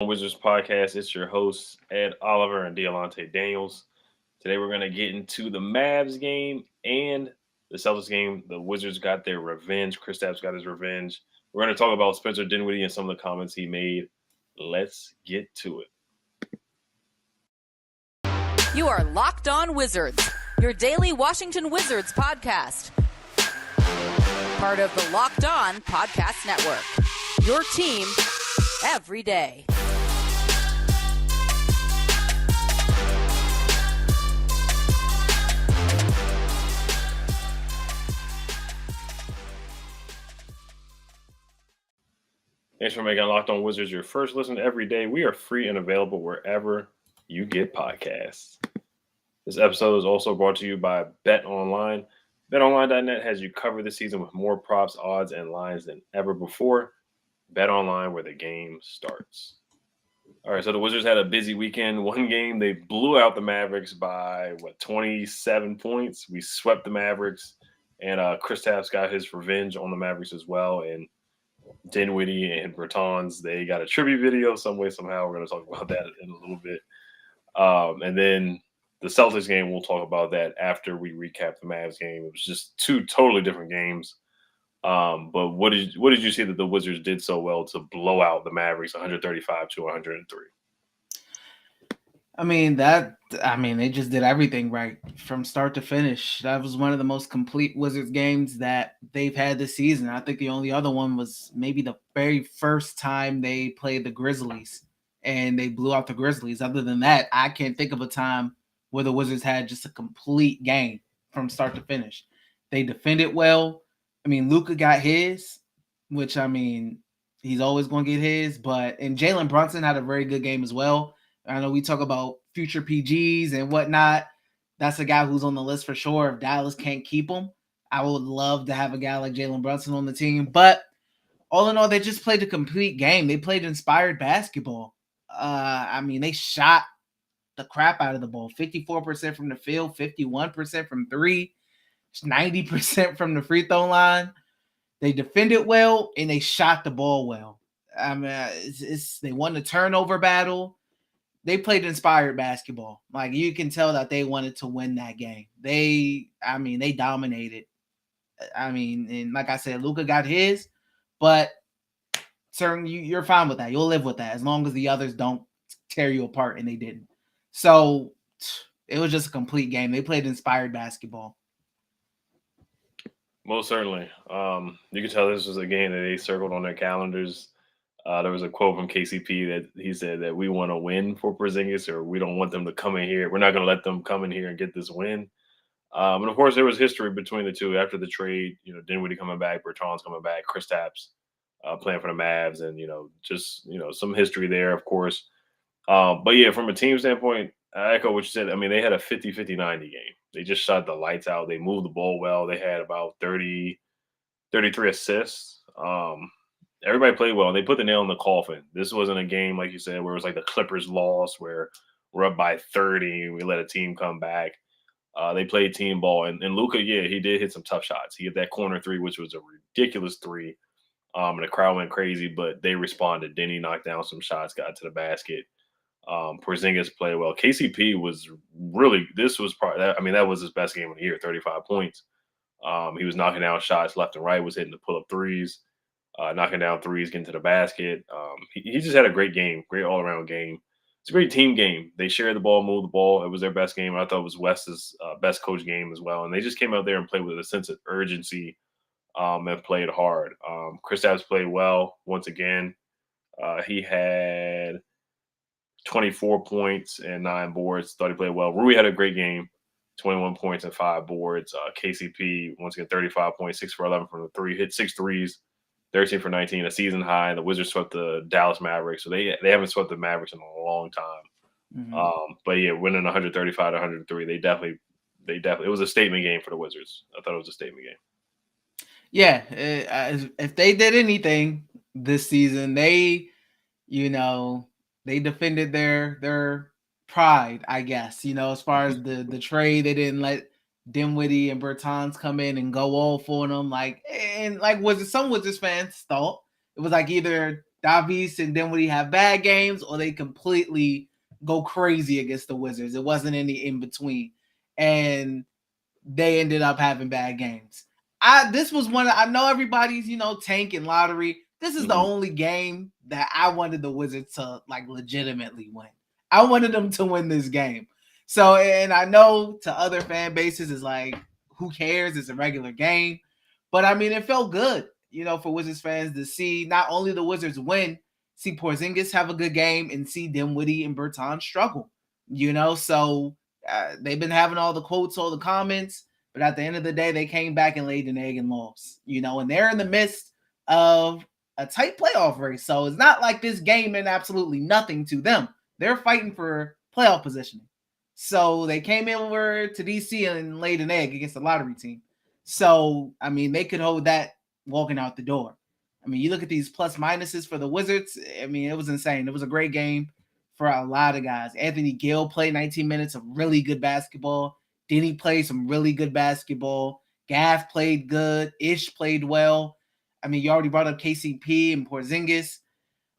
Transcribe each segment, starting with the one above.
Wizards podcast. It's your hosts, Ed Oliver and Dialante Daniels. Today we're going to get into the Mavs game and the Celtics game. The Wizards got their revenge. Kristaps got his revenge. We're going to talk about Spencer Dinwiddie and some of the comments he made. Let's get to it. You are Locked On Wizards, your daily Washington Wizards podcast. Part of the Locked On Podcast Network, your team every day. Thanks for making Locked On Wizards your first listen every day. We are free and available wherever you get podcasts. This episode is also brought to you by Bet Online. BetOnline.net has you covered this season with more props, odds, and lines than ever before. Bet Online, where the game starts. All right, so the Wizards had a busy weekend. One game, they blew out the Mavericks by, 27 points. We swept the Mavericks, and Kristaps got his revenge on the Mavericks as well. And Dinwiddie and Bertans, they got a tribute video some way, somehow. We're going to talk about that in a little bit. And then the Celtics game, we'll talk about that after we recap the Mavs game. It was just two totally different games. But what did you see that the Wizards did so well to blow out the Mavericks 135 to 103? They just did everything right from start to finish. That was one of the most complete Wizards games that they've had this season. I think the only other one was maybe the very first time they played the Grizzlies and they blew out the Grizzlies. Other than that, I can't think of a time where the Wizards had just a complete game from start to finish. They defended well. Luka got his, which, he's always going to get his. And Jalen Brunson had a very good game as well. I know we talk about future PGs and whatnot. That's a guy who's on the list for sure. If Dallas can't keep him, I would love to have a guy like Jalen Brunson on the team. But all in all, they just played a complete game. They played inspired basketball. They shot the crap out of the ball. 54% from the field, 51% from three, 90% from the free throw line. They defended well and they shot the ball well. They won the turnover battle. They played inspired basketball. Like, you can tell that they wanted to win that game. They dominated. And like I said, Luka got his, but you're fine with that. You'll live with that as long as the others don't tear you apart, and they didn't. So it was just a complete game. They played inspired basketball. Most certainly. You can tell this was a game that they circled on their calendars. There was a quote from KCP that he said that we want to win for Porzingis, or we don't want them to come in here. We're not going to let them come in here and get this win. And of course, there was history between the two after the trade. Dinwiddie coming back, Bertans coming back, Kristaps playing for the Mavs, and some history there, of course. But yeah, from a team standpoint, I echo what you said. They had a 50-50-90 game. They just shot the lights out. They moved the ball well. They had about 33 assists. Everybody played well. They put the nail in the coffin. This wasn't a game, like you said, where it was like the Clippers lost, where we're up by 30 and we let a team come back. They played team ball. And Luka, yeah, he did hit some tough shots. He hit that corner three, which was a ridiculous three. And the crowd went crazy, but they responded. Denny knocked down some shots, got to the basket. Porzingis played well. KCP was really – that was his best game of the year, 35 points. He was knocking down shots left and right, was hitting the pull-up threes. Knocking down threes, getting to the basket. He just had a great game, great all-around game. It's a great team game. They shared the ball, moved the ball. It was their best game. I thought it was West's best coach game as well. And they just came out there and played with a sense of urgency and played hard. Kristaps played well once again. He had 24 points and 9 boards. Thought he played well. Rui had a great game, 21 points and 5 boards. KCP, once again, 35 points, 6 for 11 from the three, hit 6 threes. 13 for 19, a season high. The Wizards swept the Dallas Mavericks, so they haven't swept the Mavericks in a long time. Mm-hmm. But yeah, winning 135 to 103, they definitely. It was a statement game for the Wizards. I thought it was a statement game. Yeah, if they did anything this season, they defended their pride, I guess. As far as the trade, they didn't let Dinwiddie and Bertans come in and go all for them. Some Wizards fans thought it was like either Davis and Dinwiddie have bad games, or they completely go crazy against the Wizards. It wasn't any in between, and they ended up having bad games. This was one. I know everybody's tank and lottery. This is the only game that I wanted the Wizards to legitimately win. I wanted them to win this game. So, and I know to other fan bases is who cares? It's a regular game, but I mean, it felt good, for Wizards fans to see not only the Wizards win, see Porzingis have a good game, and see Dinwiddie and Bertans struggle. So they've been having all the quotes, all the comments, but at the end of the day, they came back and laid an egg and lost. And they're in the midst of a tight playoff race, so it's not like this game meant absolutely nothing to them. They're fighting for playoff positioning. So they came over to DC and laid an egg against the lottery team. So, I mean, they could hold that walking out the door. I mean, you look at these plus minuses for the Wizards. I mean, it was insane. It was a great game for a lot of guys. Anthony Gill played 19 minutes of really good basketball. Denny played some really good basketball. Gaff played good. Ish played well. I mean, you already brought up KCP and Porzingis.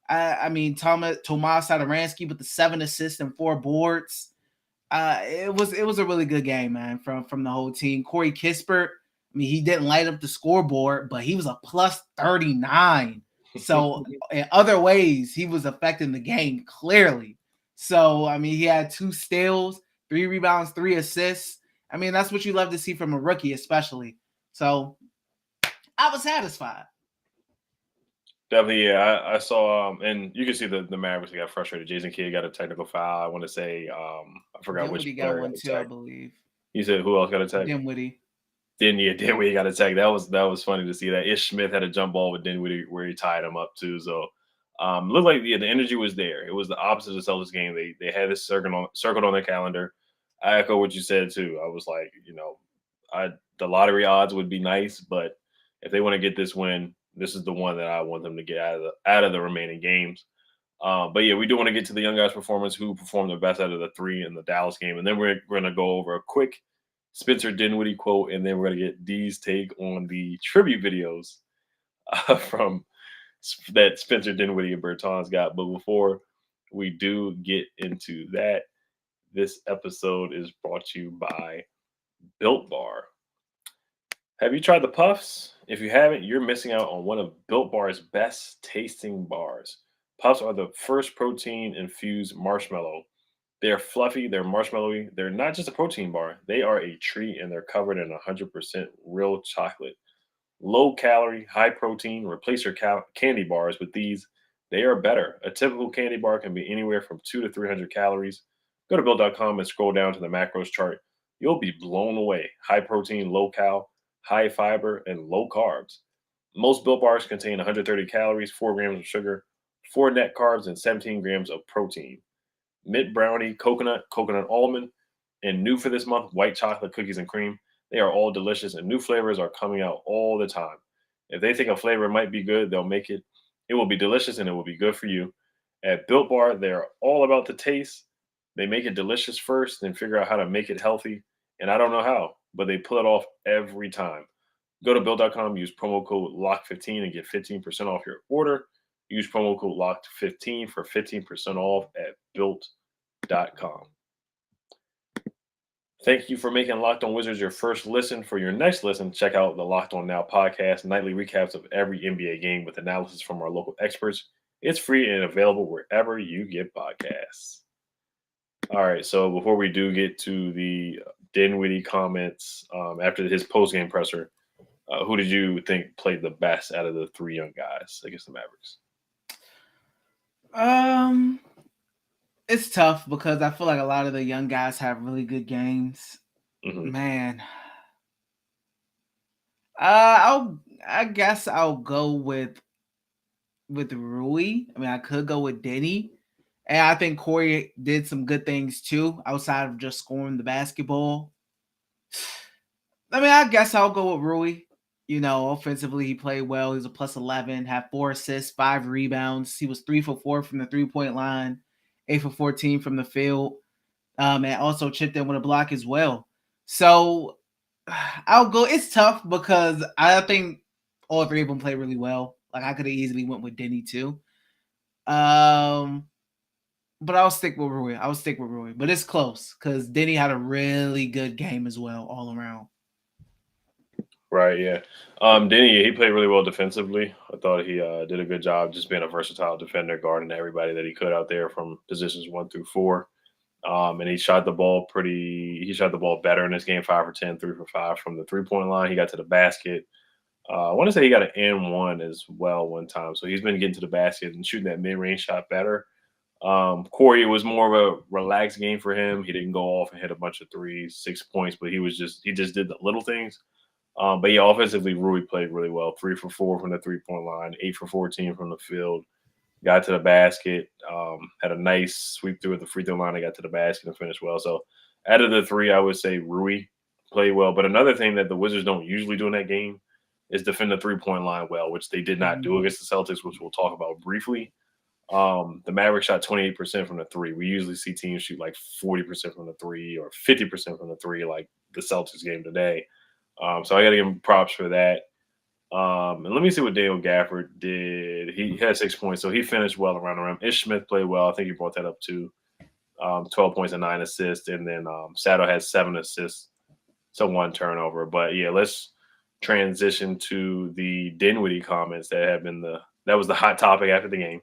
I mean, Tomas Satoransky with the 7 assists and 4 boards. It was a really good game, man, from the whole team. Corey Kispert, I mean, he didn't light up the scoreboard, but he was a plus 39. So in other ways, he was affecting the game clearly. So, I mean, he had 2 steals, 3 rebounds, 3 assists. I mean, that's what you love to see from a rookie, especially. So I was satisfied. Definitely, yeah. I saw, and you can see the Mavericks got frustrated. Jason Kidd got a technical foul. I want to say, I forgot Dinwiddie which got player one got too, I attacked. believe. You said who else got attacked? Dinwiddie. Dinwiddie got attacked. That was funny to see that. Ish Smith had a jump ball with Dinwiddie where he tied him up too. So looked like the energy was there. It was the opposite of the Celtics game. They had this circled on their calendar. I echo what you said too. I was like, the lottery odds would be nice, but if they want to get this win, this is the one that I want them to get out of the remaining games. But yeah, we do want to get to the young guys' performance, who performed the best out of the 3 in the Dallas game, and then we're going to go over a quick Spencer Dinwiddie quote, and then we're going to get D's take on the tribute videos from that Spencer Dinwiddie and Bertans got. But before we do get into that, this episode is brought to you by Built Bar. Have you tried the Puffs? If you haven't, you're missing out on one of Built Bar's best tasting bars. Puffs are the first protein-infused marshmallow. They're fluffy, they're marshmallowy. They're not just a protein bar. They are a treat, and they're covered in 100% real chocolate. Low calorie, high protein. Replace your candy bars with these. They are better. A typical candy bar can be anywhere from 200 to 300 calories. Go to Built.com and scroll down to the macros chart. You'll be blown away. High protein, low cal, high fiber, and low carbs. Most Built bars contain 130 calories, 4 grams of sugar, 4 net carbs, and 17 grams of protein. Mint brownie, coconut almond, and new for this month, white chocolate cookies and cream. They are all delicious, and new flavors are coming out all the time. If they think a flavor might be good, they'll make it. It will be delicious, and it will be good for you. At Built Bar, they're all about the taste. They make it delicious first, then figure out how to make it healthy. And I don't know how, but they pull it off every time. Go to Built.com, use promo code LOCK15 and get 15% off your order. Use promo code LOCK15 for 15% off at Built.com. Thank you for making Locked On Wizards your first listen. For your next listen, check out the Locked On Now podcast, nightly recaps of every NBA game with analysis from our local experts. It's free and available wherever you get podcasts. All right, so before we do get to the Dinwiddie comments after his post-game presser, who did you think played the best out of the 3 young guys against the Mavericks? It's tough because I feel like a lot of the young guys have really good games. Mm-hmm. Man, I guess I'll go with Rui. I mean, I could go with Denny, and I think Corey did some good things too outside of just scoring the basketball. I mean, I guess I'll go with Rui. Offensively, he played well. He was a plus 11, had 4 assists, 5 rebounds. He was 3 for 4 from the 3-point line, 8 for 14 from the field, and also chipped in with a block as well. So I'll go. It's tough because I think all 3 of them play really well. Like, I could have easily went with Denny too. But I'll stick with Rui. But it's close because Denny had a really good game as well, all around. Right, yeah. Denny, he played really well defensively. I thought he did a good job just being a versatile defender, guarding everybody that he could out there from positions 1 through 4. And he shot the ball better in this game, 5 for 10, 3 for 5 from the 3-point line. He got to the basket. I want to say he got an N1 as well one time. So he's been getting to the basket and shooting that mid-range shot better. Corey, it was more of a relaxed game for him. He didn't go off and hit a bunch of threes, 6 points, but he just did the little things. But yeah, offensively, Rui played really well. 3 for 4 from the 3-point line, 8 for 14 from the field. Got to the basket, had a nice sweep through at the free throw line. I got to the basket and finished well. So out of the three, I would say Rui played well. But another thing that the Wizards don't usually do in that game is defend the 3-point line well, which they did not do against the Celtics, which we'll talk about briefly. The Mavericks shot 28% from the 3. We usually see teams shoot like 40% from the 3 or 50% from the 3, like the Celtics game today. So I got to give him props for that. And let me see what Daniel Gafford did. He had 6 points, so he finished well around the rim. Ish Smith played well. I think he brought that up too. 12 points and 9 assists. And then Sato had 7 assists, so 1 turnover. But yeah, let's transition to the Dinwiddie comments that was the hot topic after the game.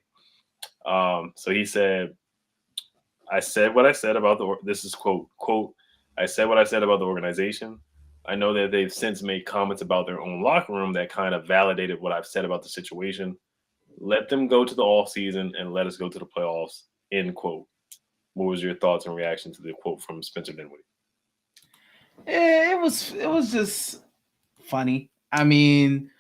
So he said, I said what I said about this is quote, I said what I said about the organization. I know that they've since made comments about their own locker room that kind of validated what I've said about the situation. Let them go to the off season and let us go to the playoffs, end quote. What was your thoughts and reaction to the quote from Spencer Dinwiddie? It was just funny. I mean,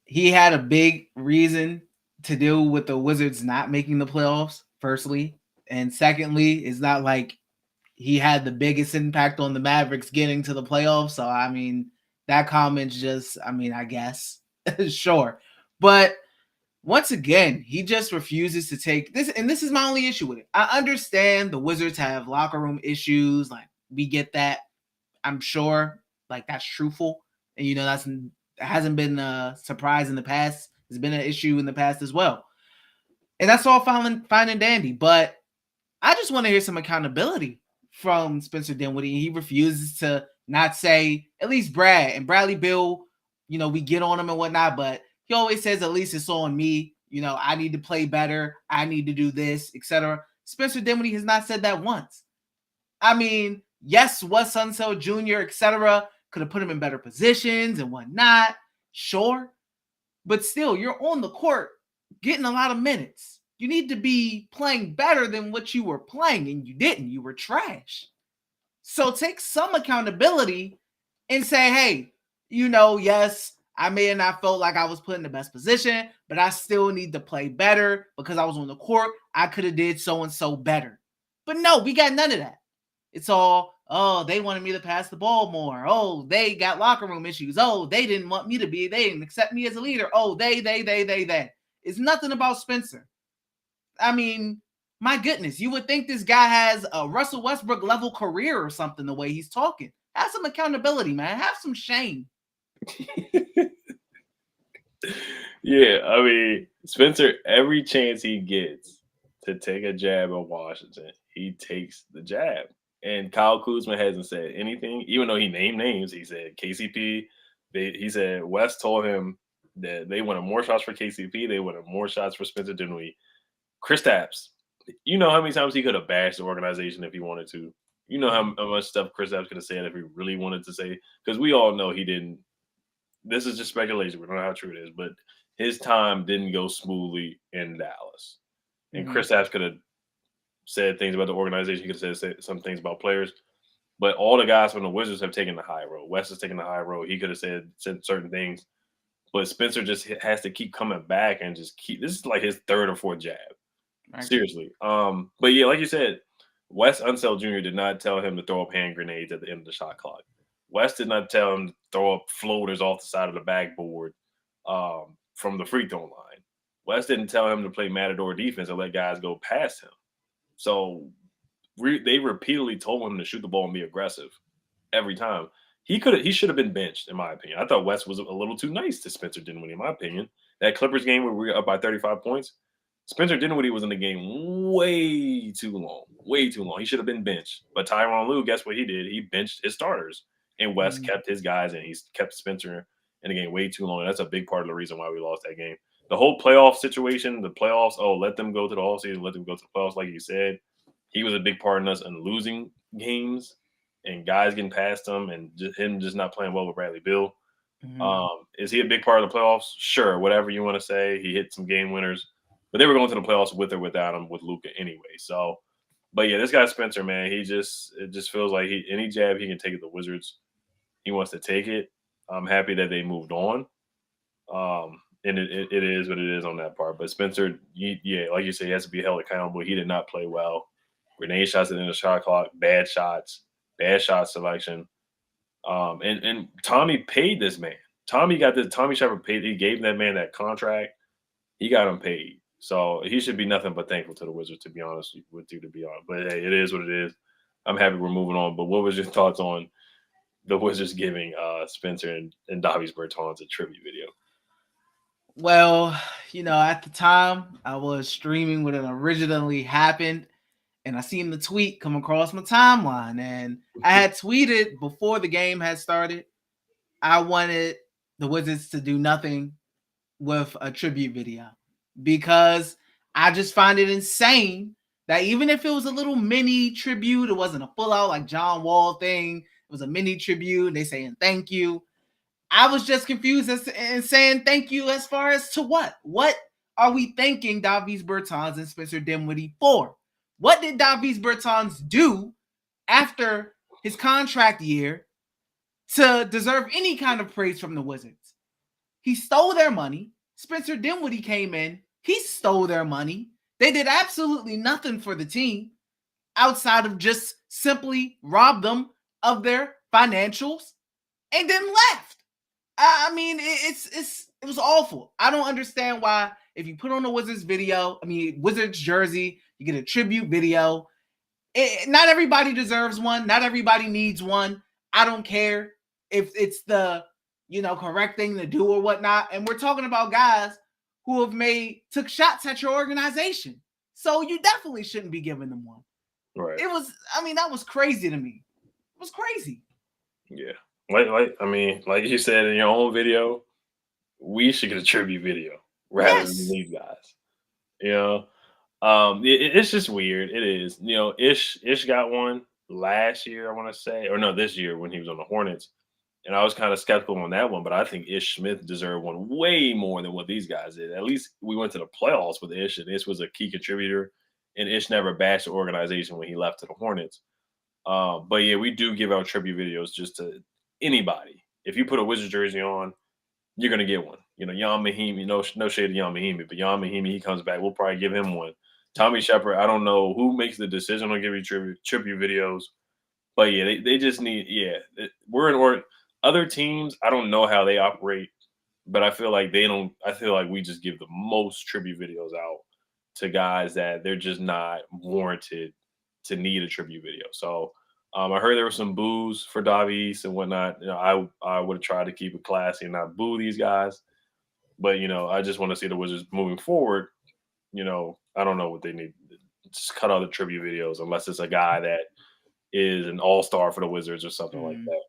he had a big reason to deal with the Wizards not making the playoffs, firstly. And secondly, it's not like he had the biggest impact on the Mavericks getting to the playoffs. So, I mean, that comment's just, I guess, sure. But once again, he just refuses to take this. And this is my only issue with it. I understand the Wizards have locker room issues. Like, we get that. I'm sure, like, that's truthful. And, that hasn't been a surprise in the past. It's been an issue in the past as well. And that's all fine and dandy. But I just want to hear some accountability from Spencer Dinwiddie. He refuses to not say, at least Brad and Bradley Beal, we get on him and whatnot, but he always says, at least it's on me. I need to play better. I need to do this, etc. Spencer Dinwiddie has not said that once. I mean, yes, Wes Unseld Jr., etc. could have put him in better positions and whatnot. Sure. But still, you're on the court getting a lot of minutes. You need to be playing better than what you were playing, and you didn't. You were trash. So take some accountability and say, hey, yes, I may have not felt like I was put in the best position, but I still need to play better because I was on the court. I could have did so-and-so better. But no, we got none of that. It's all, oh, they wanted me to pass the ball more. Oh, they got locker room issues. Oh, they didn't want me to be. They didn't accept me as a leader. Oh, they. It's nothing about Spencer. I mean, my goodness, you would think this guy has a Russell Westbrook level career or something the way he's talking. Have some accountability, man. Have some shame. Yeah, I mean, Spencer, every chance he gets to take a jab at Washington, he takes the jab. And Kyle Kuzma hasn't said anything, even though he named names. He said KCP. He said West told him that they wanted more shots for KCP. They wanted more shots for Spencer Dinwiddie. Kristaps, you know how many times he could have bashed the organization if he wanted to. You know how much stuff Kristaps could have said if he really wanted to say. Because we all know he didn't. This is just speculation. We don't know how true it is. But his time didn't go smoothly in Dallas. And Kristaps could have said things about the organization. He could have said some things about players. But all the guys from the Wizards have taken the high road. West has taken the high road. He could have said certain things. But Spencer just has to keep coming back and just keep – this is like his 3rd or 4th jab. Right. Seriously. But yeah, like you said, Wes Unseld Jr. did not tell him to throw up hand grenades at the end of the shot clock. West did not tell him to throw up floaters off the side of the backboard from the free throw line. West didn't tell him to play matador defense and let guys go past him. So they repeatedly told him to shoot the ball and be aggressive every time. He should have been benched, in my opinion. I thought West was a little too nice to Spencer Dinwiddie, in my opinion. That Clippers game where we were up by 35 points, Spencer Dinwiddie was in the game way too long. Way too long. He should have been benched. But Tyronn Lue, guess what he did? He benched his starters. And West kept his guys, and he's kept Spencer in the game way too long. And that's a big part of the reason why we lost that game. The whole playoff situation, the playoffs, let them go to the offseason, let them go to the playoffs, like you said. He was a big part in us in losing games and guys getting past him and him just not playing well with Bradley Beal. Is he a big part of the playoffs? Sure, whatever you want to say. He hit some game winners. But they were going to the playoffs with or without him with Luka anyway. So, but yeah, this guy Spencer, man, it just feels like any jab he can take at the Wizards, he wants to take it. I'm happy that they moved on. And it is what it is on that part. But Spencer, like you said, he has to be held accountable. He did not play well. Grenade shots at the end of the shot clock, bad shots, bad shot selection. And Tommy paid this man. Tommy Shepard paid. He gave that man that contract. He got him paid. So he should be nothing but thankful to the Wizards, to be honest with you, But hey, it is what it is. I'm happy we're moving on. But what was your thoughts on the Wizards giving Spencer and Davis Bertans a tribute video? Well, at the time, I was streaming when it originally happened, and I seen the tweet come across my timeline, and I had tweeted before the game had started, I wanted the Wizards to do nothing with a tribute video because I just find it insane that even if it was a little mini tribute, it wasn't a full out like John Wall thing. It was a mini tribute. They saying thank you. I was just confused and saying thank you as far as to what? What are we thanking Davis Bertans and Spencer Dinwiddie for? What did Davis Bertans do after his contract year to deserve any kind of praise from the Wizards? He stole their money. Spencer Dinwiddie came in. He stole their money. They did absolutely nothing for the team outside of just simply rob them of their financials and then left. I mean, it was awful. I don't understand why if you put on a Wizards Wizards jersey, you get a tribute video. Not everybody deserves one. Not everybody needs one. I don't care if it's the correct thing to do or whatnot. And we're talking about guys who have took shots at your organization. So you definitely shouldn't be giving them one. Right. That was crazy to me. It was crazy. Yeah. Like you said in your own video, we should get a tribute video rather than these guys. It's just weird. It is. Ish got one last year, I want to say, or no, this year when he was on the Hornets. And I was kind of skeptical on that one, but I think Ish Smith deserved one way more than what these guys did. At least we went to the playoffs with Ish, and Ish was a key contributor, and Ish never bashed the organization when he left to the Hornets. But yeah, we do give out tribute videos just to anybody. If you put a Wizards jersey on, you're gonna get one. Jan Mahimi, no shade to Jan Mahimi, but Jan Mahimi, he comes back, we'll probably give him one. Tommy Shepard, I don't know who makes the decision on giving tribute videos, but yeah, they just need. Yeah, we're in other teams. I don't know how they operate, but I feel like they don't. I feel like we just give the most tribute videos out to guys that they're just not warranted to need a tribute video. So. I heard there was some boos for Davis and whatnot. I would have tried to keep it classy and not boo these guys. But, I just want to see the Wizards moving forward. I don't know what they need. Just cut out the tribute videos unless it's a guy that is an all-star for the Wizards or something like that.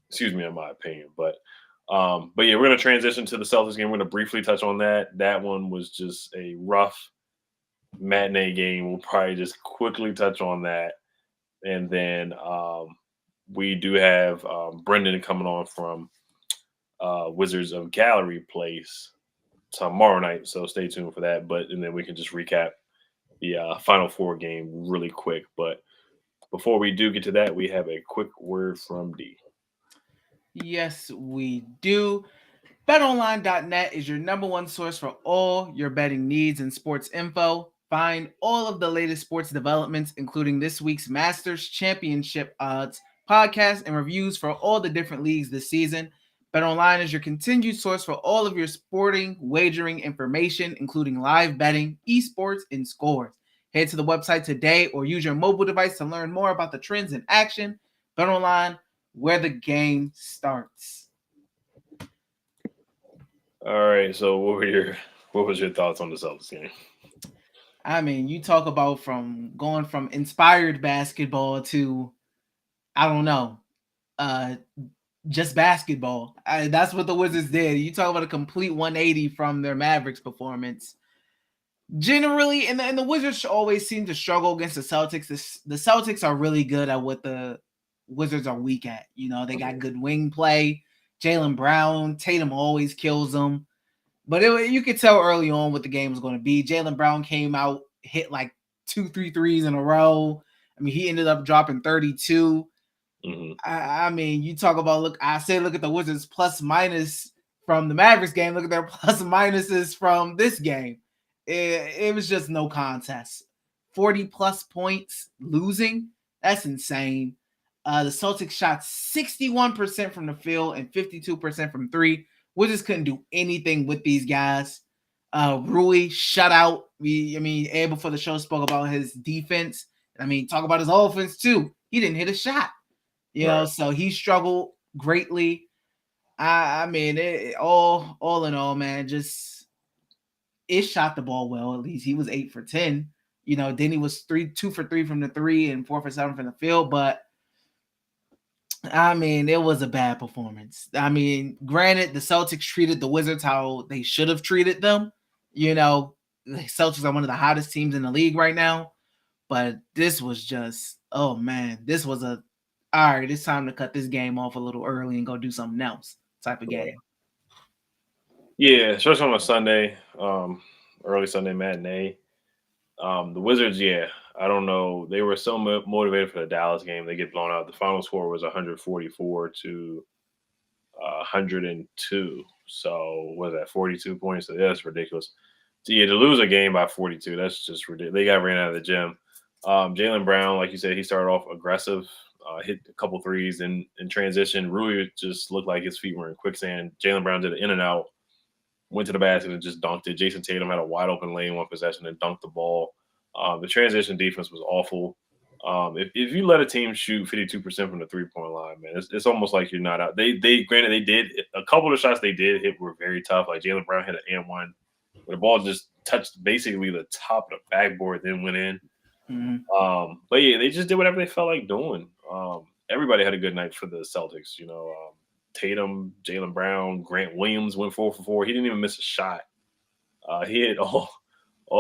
Excuse me, in my opinion. But yeah, we're going to transition to the Celtics game. We're going to briefly touch on that. That one was just a rough matinee game. We'll probably just quickly touch on that. And then we do have Brendan coming on from Wizards of Gallery Place tomorrow night. So stay tuned for that. And then we can just recap the Final Four game really quick. But before we do get to that, we have a quick word from D. Yes, we do. BetOnline.net is your number one source for all your betting needs and sports info. Find all of the latest sports developments, including this week's Masters Championship odds, podcasts, and reviews for all the different leagues this season. BetOnline is your continued source for all of your sporting wagering information, including live betting, esports, and scores. Head to the website today or use your mobile device to learn more about the trends in action. BetOnline, where the game starts. All right. So what was your thoughts on the Celtics game? I mean, you talk about from going from inspired basketball to, I don't know, uh, just basketball. That's what the Wizards did. You talk about a complete 180 from their Mavericks performance. Generally, and the Wizards always seem to struggle against the Celtics. The Celtics are really good at what the Wizards are weak at. You know, they got good wing play. Jaylen Brown, Tatum always kills them. But you could tell early on what the game was going to be. Jaylen Brown came out, hit like 2-3 threes in a row. I mean, he ended up dropping 32. Mm-hmm. I mean, you talk about look at the Wizards plus minus from the Mavericks game. Look at their plus minuses from this game. It was just no contest. 40 plus points losing. That's insane. The Celtics shot 61% from the field and 52% from three. Wizards couldn't do anything with these guys. Rui shut out. Ed before the show spoke about his defense. I mean, talk about his offense too. He didn't hit a shot. You know, so he struggled greatly. I mean, all in all, man, just it shot the ball well. At least he was 8 for 10. You know, Denny was 2 for 3 from the three and 4 for 7 from the field. But I mean, it was a bad performance. I mean, granted, the Celtics treated the Wizards how they should have treated them. You know, the Celtics are one of the hottest teams in the league right now. But this was just, oh man, this was all right, it's time to cut this game off a little early and go do something else type of game. Yeah, especially on a Sunday, early Sunday matinee. The Wizards, I don't know. They were so motivated for the Dallas game. They get blown out. The final score was 144 to 102. So what was that, 42 points? So that's ridiculous. So to lose a game by 42, that's just ridiculous. They got ran out of the gym. Jaylen Brown, like you said, he started off aggressive, hit a couple threes in transition. Rui just looked like his feet were in quicksand. Jaylen Brown did an in and out, went to the basket and just dunked it. Jason Tatum had a wide open lane, one possession, and dunked the ball. The transition defense was awful. If you let a team shoot 52% from the 3-point line, man, it's almost like you're not out. They granted they did a couple of the shots they did hit were very tough. Like Jaylen Brown hit an and one where the ball just touched basically the top of the backboard, then went in. Mm-hmm. But yeah, they just did whatever they felt like doing. Everybody had a good night for the Celtics. You know, Tatum, Jaylen Brown, Grant Williams went 4 for 4. He didn't even miss a shot. He hit all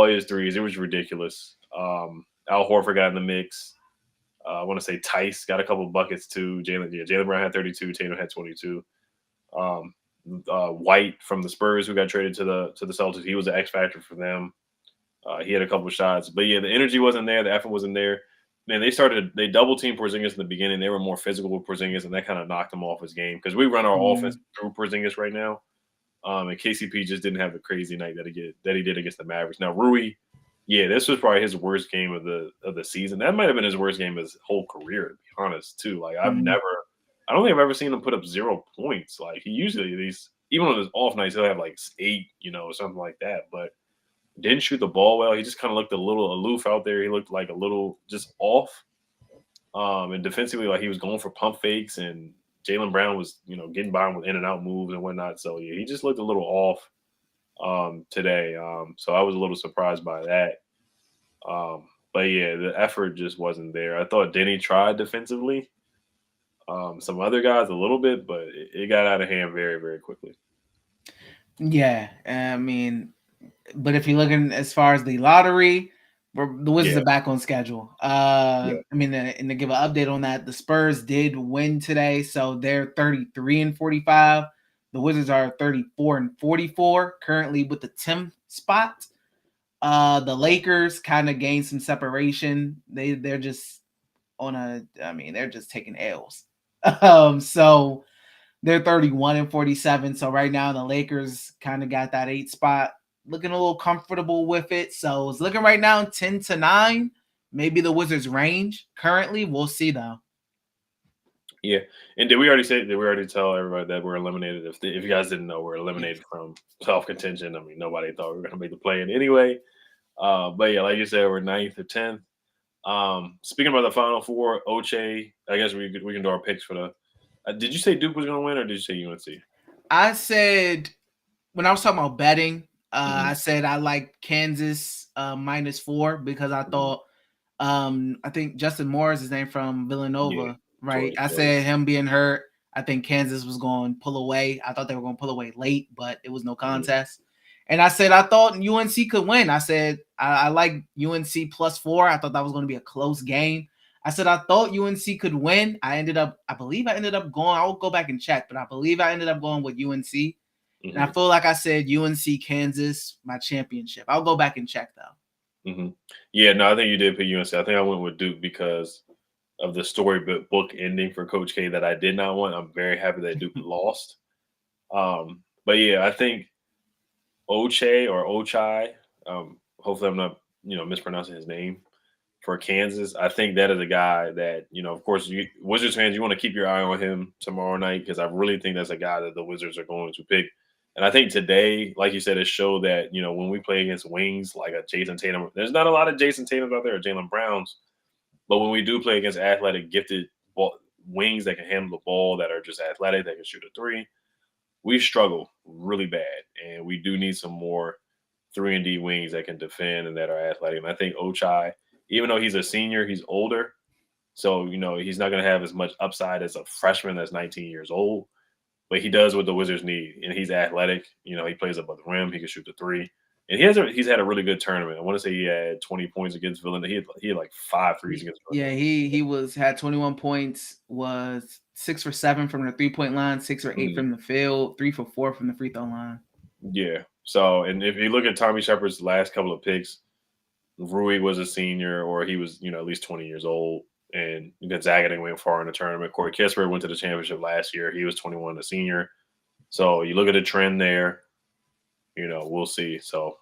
his threes. It was ridiculous. Al Horford got in the mix. I want to say Tice got a couple buckets too. Jaylen Brown had 32. Tatum had 22. White from the Spurs, who got traded to the Celtics, he was an X factor for them. He had a couple of shots, but yeah, the energy wasn't there. The effort wasn't there. Man, they double teamed Porzingis in the beginning. They were more physical with Porzingis, and that kind of knocked him off his game because we run our offense through Porzingis right now. And KCP just didn't have the crazy night that he did against the Mavericks. Now Rui, yeah, this was probably his worst game of the season. That might have been his worst game of his whole career, to be honest, too. Like I don't think I've ever seen him put up 0 points. Like he usually even on his off nights he'll have like 8, something like that. But didn't shoot the ball well. He just kind of looked a little aloof out there. He looked like a little just off. And defensively, like he was going for pump fakes, and Jaylen Brown was, getting by him with in and out moves and whatnot. So yeah, he just looked a little off today. So I was a little surprised by that. But yeah, the effort just wasn't there. I thought Denny tried defensively. Some other guys a little bit, but it got out of hand very, very quickly. Yeah, I mean, but if you're looking as far as the lottery, the Wizards are back on schedule. I mean, and to give an update on that, the Spurs did win today, so they're 33-45. The Wizards are 34-44, currently with the 10th spot. The Lakers kind of gained some separation. They're just they're just taking L's. So they're 31-47. So right now the Lakers kind of got that 8th spot, looking a little comfortable with it. So it's looking right now 10-9. Maybe the Wizards range currently. We'll see though. Yeah, and did we already tell everybody that we're eliminated? If you guys didn't know, we're eliminated from self-contention. I mean, nobody thought we were going to make the play-in anyway. But yeah, like you said, we're 9th or 10th. Speaking about the Final Four, Oche, I guess we can do our picks for the. Did you say Duke was going to win, or did you say UNC? I said when I was talking about betting, I said I like Kansas -4 because I thought I think Justin Moore is his name from Villanova, right? I said him being hurt, I think Kansas was going to pull away. I thought they were going to pull away late, but it was no contest. And I said I thought UNC could win. I said I like UNC +4. I thought that was going to be a close game. I said I thought UNC could win. I believe I ended up going. I'll go back and check, but I believe I ended up going with UNC. And I feel like I said UNC Kansas, my championship. I'll go back and check though. Yeah, no, I think you did pick UNC. I think I went with Duke because of the storybook ending for Coach K that I did not want. I'm very happy that Duke lost. But yeah, I think Ochai, hopefully I'm not, mispronouncing his name, for Kansas. I think that is a guy that, of course, Wizards fans, you want to keep your eye on him tomorrow night because I really think that's a guy that the Wizards are going to pick. And I think today, like you said, it showed that, when we play against wings like a Jason Tatum, there's not a lot of Jason Tatums out there or Jaylen Browns. But when we do play against athletic, gifted wings that can handle the ball, that are just athletic, that can shoot a three, we struggle really bad. And we do need some more 3-and-D wings that can defend and that are athletic. And I think Ochai, even though he's a senior, he's older. So, he's not going to have as much upside as a freshman that's 19 years old. But he does what the Wizards need. And he's athletic. He plays above the rim. He can shoot the three. And he's had a really good tournament. I want to say he had 20 points against Villanova. He had like 5 threes against Villanova. Yeah, he had 21 points, was 6 for 7 from the 3-point line, 6 for 8 from the field, 3 for 4 from the free throw line. Yeah. So, and if you look at Tommy Shepard's last couple of picks, Rui was a senior, or he was, at least 20 years old. And Gonzaga didn't went far in the tournament. Corey Kispert went to the championship last year. He was 21, a senior. So you look at the trend there. We'll see. So,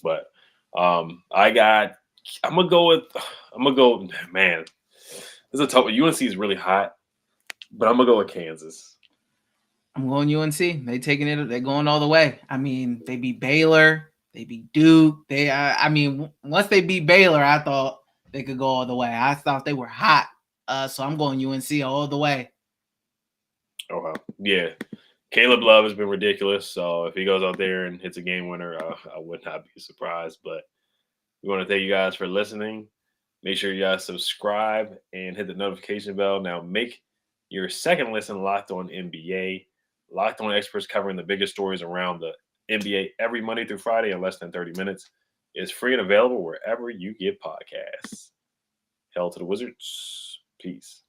but I'm gonna go. Man, this is a tough one. UNC is really hot, but I'm gonna go with Kansas. I'm going UNC. They're going all the way. I mean, they beat Baylor, they beat Duke. Once they beat Baylor, I thought they could go all the way. I thought they were hot. So I'm going UNC all the way. Oh wow. Yeah. Caleb Love has been ridiculous. So if he goes out there and hits a game winner, I would not be surprised. But we want to thank you guys for listening. Make sure you guys subscribe and hit the notification bell. Now make your second listen Locked On NBA. Locked On experts covering the biggest stories around the NBA every Monday through Friday in less than 30 minutes. It's free and available wherever you get podcasts. Hell to the Wizards. Peace.